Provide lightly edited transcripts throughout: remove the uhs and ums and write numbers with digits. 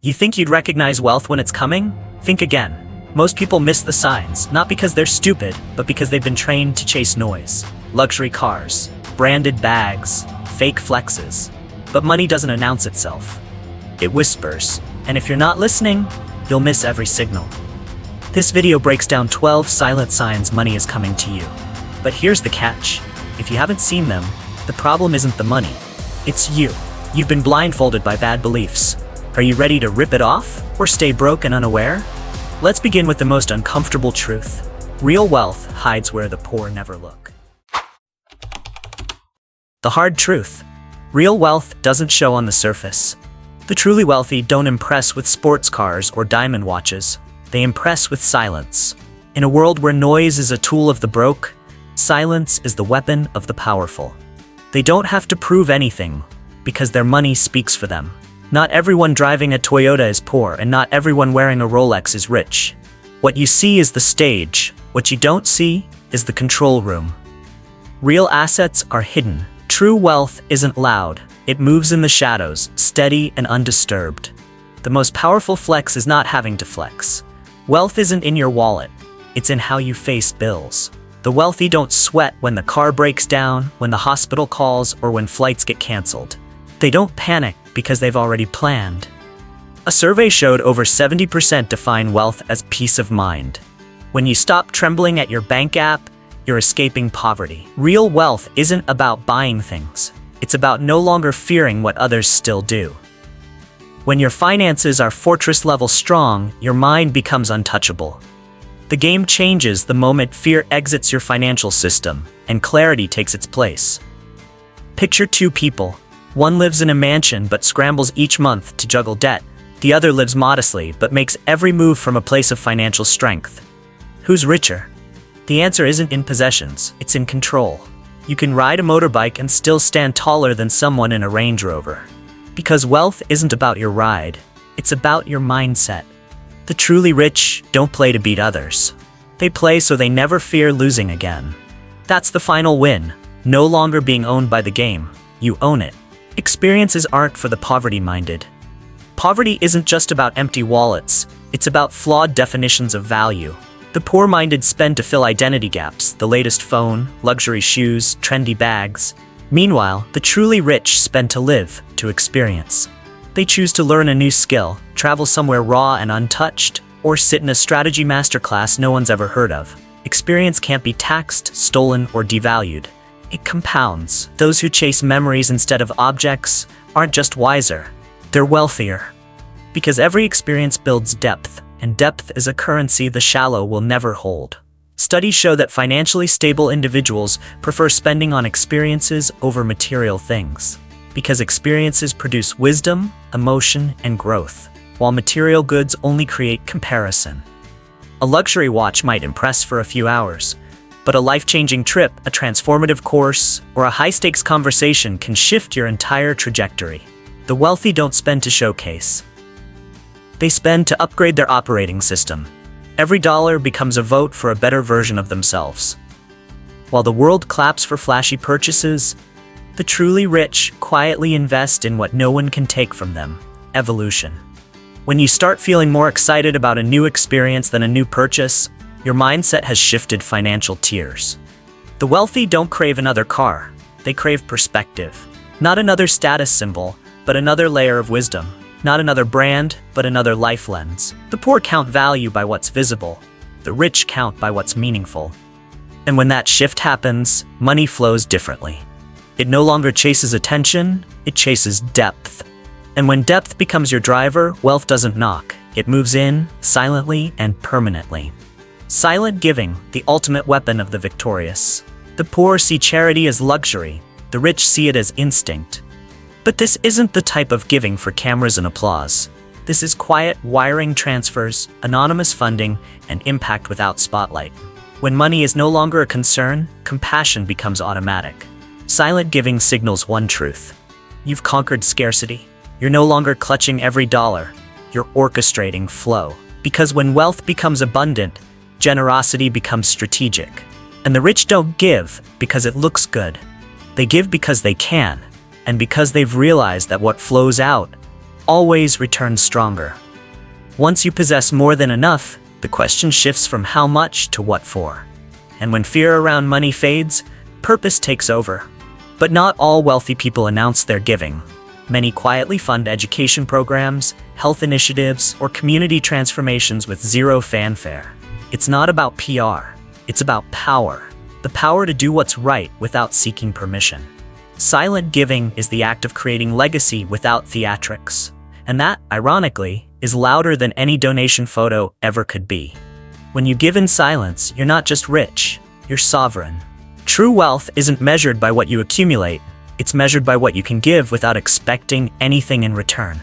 You think you'd recognize wealth when it's coming? Think again. Most people miss the signs, not because they're stupid, but because they've been trained to chase noise. Luxury cars, branded bags, fake flexes. But money doesn't announce itself. It whispers, and if you're not listening, you'll miss every signal. This video breaks down 12 silent signs money is coming to you. But here's the catch. If you haven't seen them, the problem isn't the money. It's you. You've been blindfolded by bad beliefs. Are you ready to rip it off, or stay broke and unaware? Let's begin with the most uncomfortable truth. Real wealth hides where the poor never look. The hard truth. Real wealth doesn't show on the surface. The truly wealthy don't impress with sports cars or diamond watches. They impress with silence. In a world where noise is a tool of the broke, silence is the weapon of the powerful. They don't have to prove anything, because their money speaks for them. Not everyone driving a Toyota is poor, and not everyone wearing a Rolex is rich. What you see is the stage. What you don't see is the control room. Real assets are hidden. True wealth isn't loud. It moves in the shadows, steady and undisturbed. The most powerful flex is not having to flex. Wealth isn't in your wallet. It's in how you face bills. The wealthy don't sweat when the car breaks down, when the hospital calls, or when flights get canceled. They don't panic because they've already planned. A survey showed over 70% define wealth as peace of mind. When you stop trembling at your bank app, you're escaping poverty. Real wealth isn't about buying things. It's about no longer fearing what others still do. When your finances are fortress-level strong, your mind becomes untouchable. The game changes the moment fear exits your financial system and clarity takes its place. Picture two people. One lives in a mansion but scrambles each month to juggle debt. The other lives modestly but makes every move from a place of financial strength. Who's richer? The answer isn't in possessions, it's in control. You can ride a motorbike and still stand taller than someone in a Range Rover. Because wealth isn't about your ride, it's about your mindset. The truly rich don't play to beat others. They play so they never fear losing again. That's the final win. No longer being owned by the game, you own it. Experiences aren't for the poverty-minded. Poverty isn't just about empty wallets, it's about flawed definitions of value. The poor-minded spend to fill identity gaps, the latest phone, luxury shoes, trendy bags. Meanwhile, the truly rich spend to live, to experience. They choose to learn a new skill, travel somewhere raw and untouched, or sit in a strategy masterclass no one's ever heard of. Experience can't be taxed, stolen, or devalued. It compounds. Those who chase memories instead of objects aren't just wiser, they're wealthier. Because every experience builds depth, and depth is a currency the shallow will never hold. Studies show that financially stable individuals prefer spending on experiences over material things. Because experiences produce wisdom, emotion, and growth, while material goods only create comparison. A luxury watch might impress for a few hours, but a life-changing trip, a transformative course, or a high-stakes conversation can shift your entire trajectory. The wealthy don't spend to showcase. They spend to upgrade their operating system. Every dollar becomes a vote for a better version of themselves. While the world claps for flashy purchases, the truly rich quietly invest in what no one can take from them: evolution. When you start feeling more excited about a new experience than a new purchase, your mindset has shifted financial tiers. The wealthy don't crave another car, they crave perspective. Not another status symbol, but another layer of wisdom. Not another brand, but another life lens. The poor count value by what's visible. The rich count by what's meaningful. And when that shift happens, money flows differently. It no longer chases attention, it chases depth. And when depth becomes your driver, wealth doesn't knock. It moves in, silently and permanently. Silent giving, the ultimate weapon of the victorious. The poor see charity as luxury, the rich see it as instinct. But this isn't the type of giving for cameras and applause. This is quiet wiring transfers, anonymous funding, and impact without spotlight. When money is no longer a concern, compassion becomes automatic. Silent giving signals one truth. You've conquered scarcity. You're no longer clutching every dollar. You're orchestrating flow. Because when wealth becomes abundant, generosity becomes strategic. And the rich don't give because it looks good. They give because they can, and because they've realized that what flows out always returns stronger. Once you possess more than enough, the question shifts from how much to what for. And when fear around money fades, purpose takes over. But not all wealthy people announce their giving. Many quietly fund education programs, health initiatives, or community transformations with zero fanfare. It's not about PR, it's about power. The power to do what's right without seeking permission. Silent giving is the act of creating legacy without theatrics. And that, ironically, is louder than any donation photo ever could be. When you give in silence, you're not just rich, you're sovereign. True wealth isn't measured by what you accumulate, it's measured by what you can give without expecting anything in return.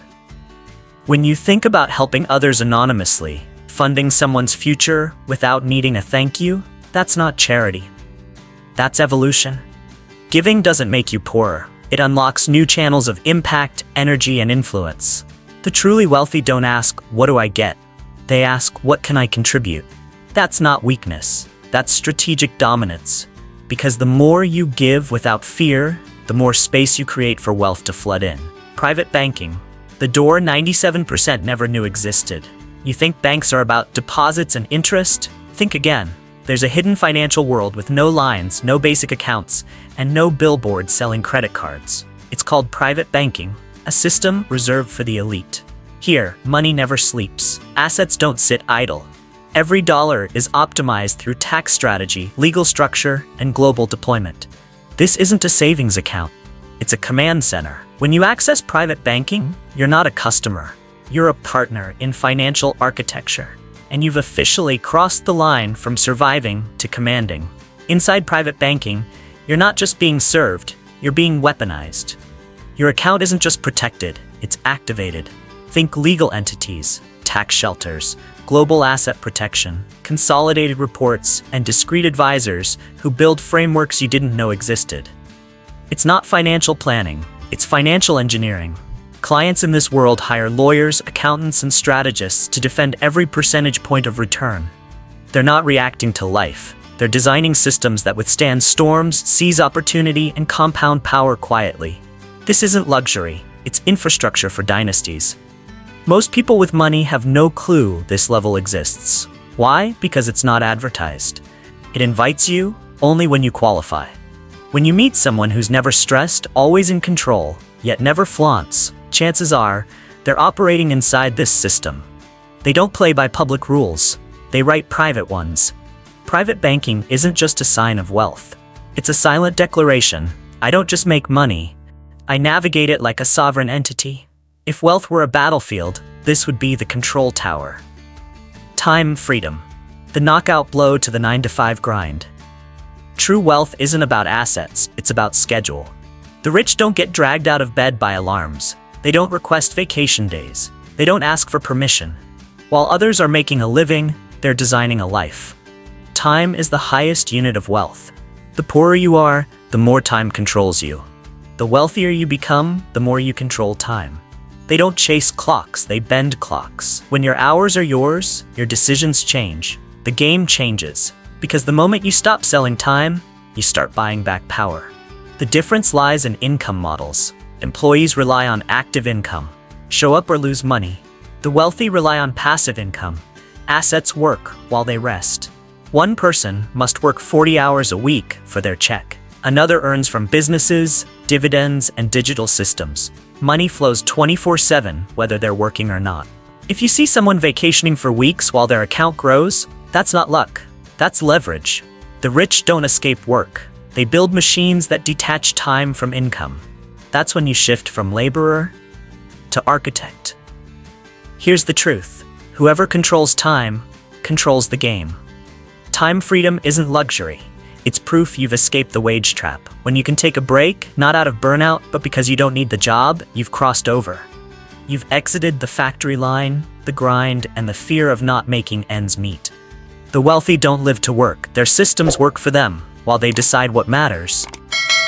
When you think about helping others anonymously, funding someone's future without needing a thank you, that's not charity. That's evolution. Giving doesn't make you poorer. It unlocks new channels of impact, energy, and influence. The truly wealthy don't ask, "What do I get?" They ask, "What can I contribute?" That's not weakness. That's strategic dominance. Because the more you give without fear, the more space you create for wealth to flood in. Private banking, the door 97% never knew existed. You think banks are about deposits and interest? Think again. There's a hidden financial world with no lines, no basic accounts, and no billboards selling credit cards. It's called private banking, a system reserved for the elite. Here, money never sleeps. Assets don't sit idle. Every dollar is optimized through tax strategy, legal structure, and global deployment. This isn't a savings account. It's a command center. When you access private banking, you're not a customer. You're a partner in financial architecture. And you've officially crossed the line from surviving to commanding. Inside private banking, you're not just being served, you're being weaponized. Your account isn't just protected, it's activated. Think legal entities, tax shelters, global asset protection, consolidated reports, and discrete advisors who build frameworks you didn't know existed. It's not financial planning, it's financial engineering. Clients in this world hire lawyers, accountants, and strategists to defend every percentage point of return. They're not reacting to life. They're designing systems that withstand storms, seize opportunity, and compound power quietly. This isn't luxury, it's infrastructure for dynasties. Most people with money have no clue this level exists. Why? Because it's not advertised. It invites you only when you qualify. When you meet someone who's never stressed, always in control, yet never flaunts, chances are they're operating inside this system. They don't play by public rules. They write private ones. Private banking isn't just a sign of wealth. It's a silent declaration. I don't just make money. I navigate it like a sovereign entity. If wealth were a battlefield, this would be the control tower. Time freedom. The knockout blow to the 9-to-5 grind. True wealth isn't about assets, it's about schedule. The rich don't get dragged out of bed by alarms. They don't request vacation days. They don't ask for permission. While others are making a living, they're designing a life. Time is the highest unit of wealth. The poorer you are, the more time controls you. The wealthier you become, the more you control time. They don't chase clocks, they bend clocks. When your hours are yours, your decisions change. The game changes. Because the moment you stop selling time, you start buying back power. The difference lies in income models. Employees rely on active income. Show up or lose money. The wealthy rely on passive income. Assets work while they rest. One person must work 40 hours a week for their check. Another earns from businesses, dividends, and digital systems. Money flows 24/7 whether they're working or not. If you see someone vacationing for weeks while their account grows, that's not luck. That's leverage. The rich don't escape work. They build machines that detach time from income. That's when you shift from laborer to architect. Here's the truth. Whoever controls time, controls the game. Time freedom isn't luxury. It's proof you've escaped the wage trap. When you can take a break, not out of burnout, but because you don't need the job, you've crossed over. You've exited the factory line, the grind, and the fear of not making ends meet. The wealthy don't live to work. Their systems work for them, while they decide what matters.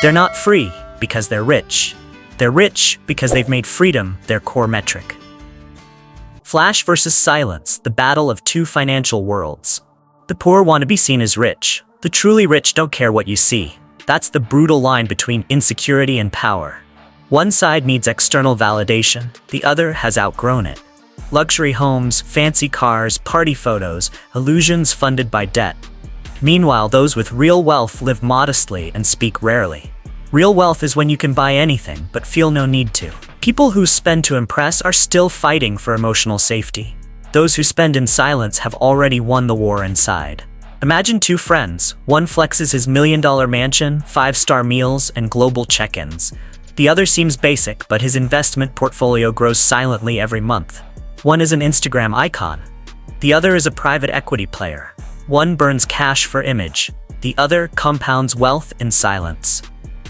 They're not free because they're rich. They're rich because they've made freedom their core metric. Flash versus silence, the battle of two financial worlds. The poor want to be seen as rich. The truly rich don't care what you see. That's the brutal line between insecurity and power. One side needs external validation, the other has outgrown it. Luxury homes, fancy cars, party photos, illusions funded by debt. Meanwhile, those with real wealth live modestly and speak rarely. Real wealth is when you can buy anything but feel no need to. People who spend to impress are still fighting for emotional safety. Those who spend in silence have already won the war inside. Imagine two friends. One flexes his million-dollar mansion, 5-star meals, and global check-ins. The other seems basic, but his investment portfolio grows silently every month. One is an Instagram icon. The other is a private equity player. One burns cash for image. The other compounds wealth in silence.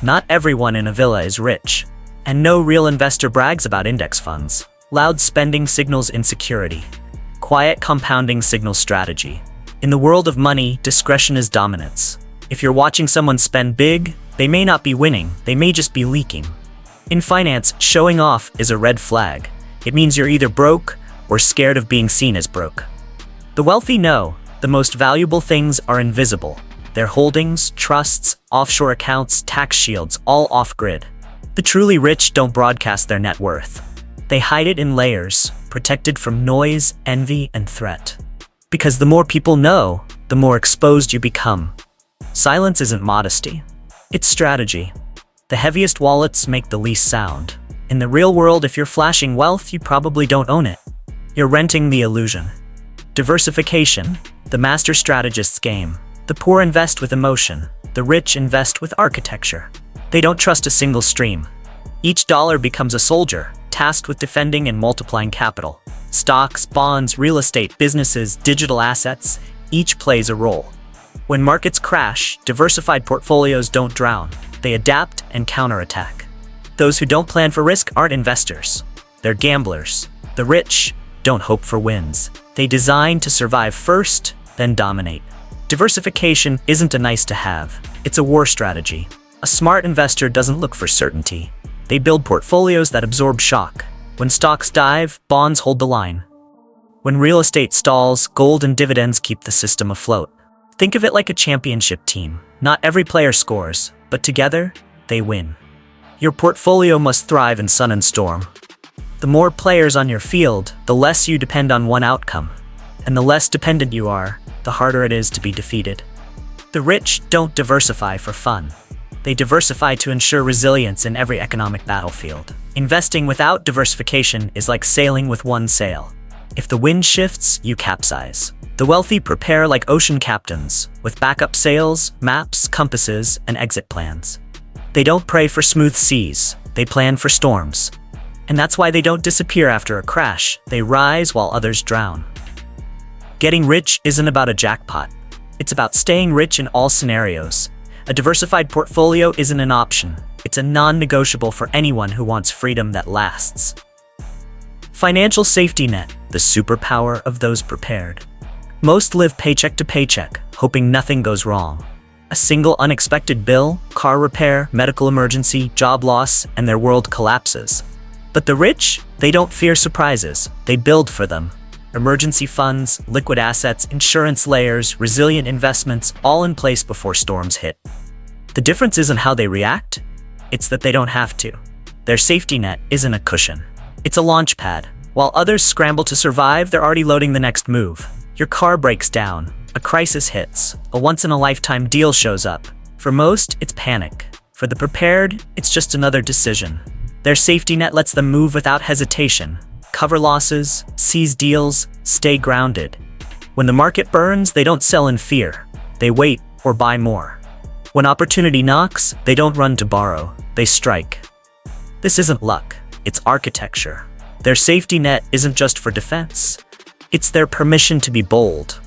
Not everyone in a villa is rich. And no real investor brags about index funds. Loud spending signals insecurity. Quiet compounding signals strategy. In the world of money, discretion is dominance. If you're watching someone spend big, they may not be winning, they may just be leaking. In finance, showing off is a red flag. It means you're either broke or scared of being seen as broke. The wealthy know the most valuable things are invisible. Their holdings, trusts, offshore accounts, tax shields, all off-grid. The truly rich don't broadcast their net worth. They hide it in layers, protected from noise, envy, and threat. Because the more people know, the more exposed you become. Silence isn't modesty. It's strategy. The heaviest wallets make the least sound. In the real world, if you're flashing wealth, you probably don't own it. You're renting the illusion. Diversification, the master strategist's game. The poor invest with emotion. The rich invest with architecture. They don't trust a single stream. Each dollar becomes a soldier, tasked with defending and multiplying capital. Stocks, bonds, real estate, businesses, digital assets, each plays a role. When markets crash, diversified portfolios don't drown. They adapt and counterattack. Those who don't plan for risk aren't investors. They're gamblers. The rich don't hope for wins. They design to survive first, then dominate. Diversification isn't a nice to have. It's a war strategy. A smart investor doesn't look for certainty. They build portfolios that absorb shock. When stocks dive, bonds hold the line. When real estate stalls, gold and dividends keep the system afloat. Think of it like a championship team. Not every player scores, but together, they win. Your portfolio must thrive in sun and storm. The more players on your field, the less you depend on one outcome. And the less dependent you are, the harder it is to be defeated. The rich don't diversify for fun. They diversify to ensure resilience in every economic battlefield. Investing without diversification is like sailing with one sail. If the wind shifts, you capsize. The wealthy prepare like ocean captains, with backup sails, maps, compasses, and exit plans. They don't pray for smooth seas, they plan for storms. And that's why they don't disappear after a crash, they rise while others drown. Getting rich isn't about a jackpot. It's about staying rich in all scenarios. A diversified portfolio isn't an option. It's a non-negotiable for anyone who wants freedom that lasts. Financial safety net, the superpower of those prepared. Most live paycheck to paycheck, hoping nothing goes wrong. A single unexpected bill, car repair, medical emergency, job loss, and their world collapses. But the rich, they don't fear surprises, they build for them. Emergency funds, liquid assets, insurance layers, resilient investments, all in place before storms hit. The difference isn't how they react, it's that they don't have to. Their safety net isn't a cushion. It's a launch pad. While others scramble to survive, they're already loading the next move. Your car breaks down, a crisis hits, a once-in-a-lifetime deal shows up. For most, it's panic. For the prepared, it's just another decision. Their safety net lets them move without hesitation. Cover losses, seize deals, stay grounded. When the market burns, they don't sell in fear. They wait or buy more. When opportunity knocks, they don't run to borrow, they strike. This isn't luck, it's architecture. Their safety net isn't just for defense. It's their permission to be bold.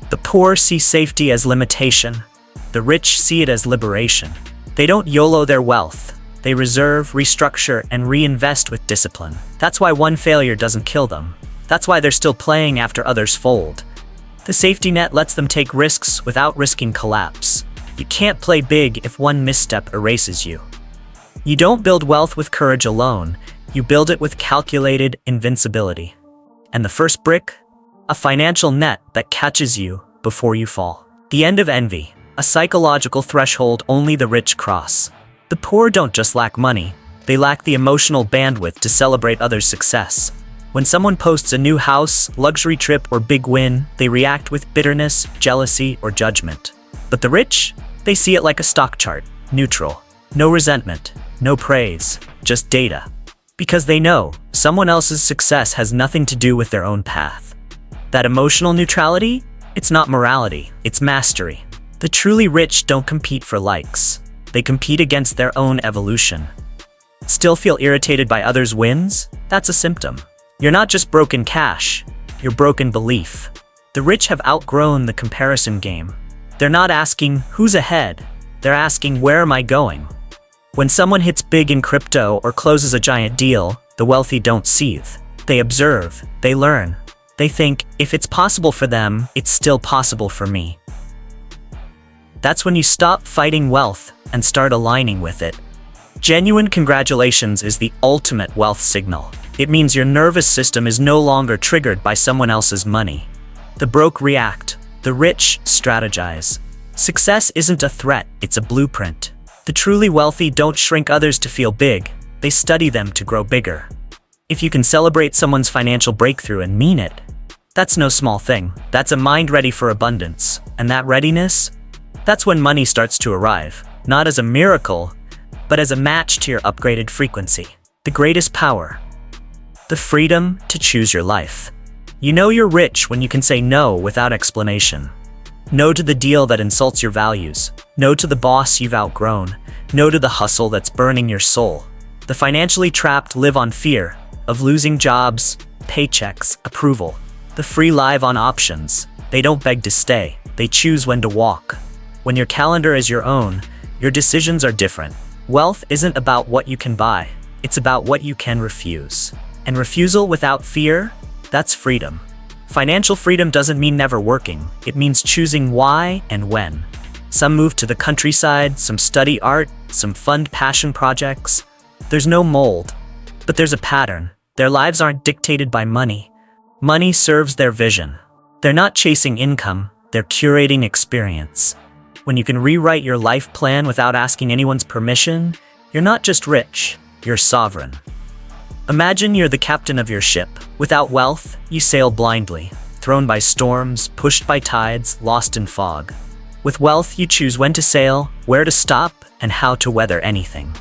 The poor see safety as limitation. The rich see it as liberation. They don't YOLO their wealth. They reserve, restructure, and reinvest with discipline. That's why one failure doesn't kill them. That's why they're still playing after others fold. The safety net lets them take risks without risking collapse. You can't play big if one misstep erases you. You don't build wealth with courage alone. You build it with calculated invincibility. And the first brick? A financial net that catches you before you fall. The end of envy, a psychological threshold only the rich cross. The poor don't just lack money, They lack the emotional bandwidth to celebrate others' success. When someone posts a new house, luxury trip, or big win, they react with bitterness, jealousy, or judgment. But the rich? They see it like a stock chart, neutral. No resentment, no praise, just data. Because they know someone else's success has nothing to do with their own path. That emotional neutrality? It's not morality, it's mastery. The truly rich don't compete for likes. They compete against their own evolution. Still feel irritated by others' wins? That's a symptom. You're not just broken cash, you're broken belief. The rich have outgrown the comparison game. They're not asking, who's ahead? They're asking, where am I going? When someone hits big in crypto or closes a giant deal, the wealthy don't seethe. They observe, they learn. They think, if it's possible for them, it's still possible for me. That's when you stop fighting wealth and start aligning with it. Genuine congratulations is the ultimate wealth signal. It means your nervous system is no longer triggered by someone else's money. The broke react, the rich strategize. Success isn't a threat, it's a blueprint. The truly wealthy don't shrink others to feel big, they study them to grow bigger. If you can celebrate someone's financial breakthrough and mean it, that's no small thing. That's a mind ready for abundance. And that readiness? That's when money starts to arrive, not as a miracle, but as a match to your upgraded frequency. The greatest power. The freedom to choose your life. You know you're rich when you can say no without explanation. No to the deal that insults your values. No to the boss you've outgrown. No to the hustle that's burning your soul. The financially trapped live on fear of losing jobs, paychecks, approval. The free live on options. They don't beg to stay. They choose when to walk. When your calendar is your own, your decisions are different. Wealth isn't about what you can buy. It's about what you can refuse. And refusal without fear, that's freedom. Financial freedom doesn't mean never working. It means choosing why and when. Some move to the countryside, some study art, some fund passion projects. There's no mold, but there's a pattern. Their lives aren't dictated by money. Money serves their vision. They're not chasing income, they're curating experience. When you can rewrite your life plan without asking anyone's permission, you're not just rich, you're sovereign. Imagine you're the captain of your ship. Without wealth, you sail blindly, thrown by storms, pushed by tides, lost in fog. With wealth, you choose when to sail, where to stop, and how to weather anything.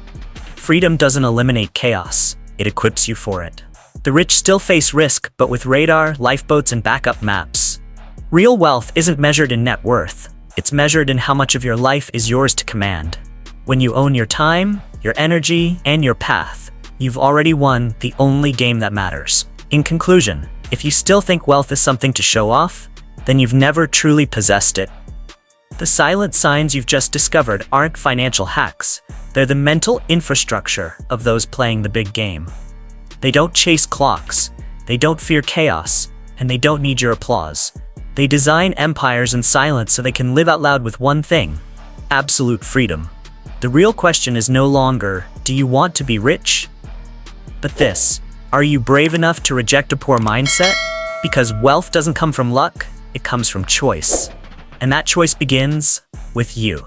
Freedom doesn't eliminate chaos, it equips you for it. The rich still face risk, but with radar, lifeboats, and backup maps. Real wealth isn't measured in net worth, it's measured in how much of your life is yours to command. When you own your time, your energy, and your path, you've already won the only game that matters. In conclusion, if you still think wealth is something to show off, then you've never truly possessed it. The silent signs you've just discovered aren't financial hacks. They're the mental infrastructure of those playing the big game. They don't chase clocks, they don't fear chaos, and they don't need your applause. They design empires in silence so they can live out loud with one thing: absolute freedom. The real question is no longer, do you want to be rich? But this, are you brave enough to reject a poor mindset? Because wealth doesn't come from luck, it comes from choice. And that choice begins with you.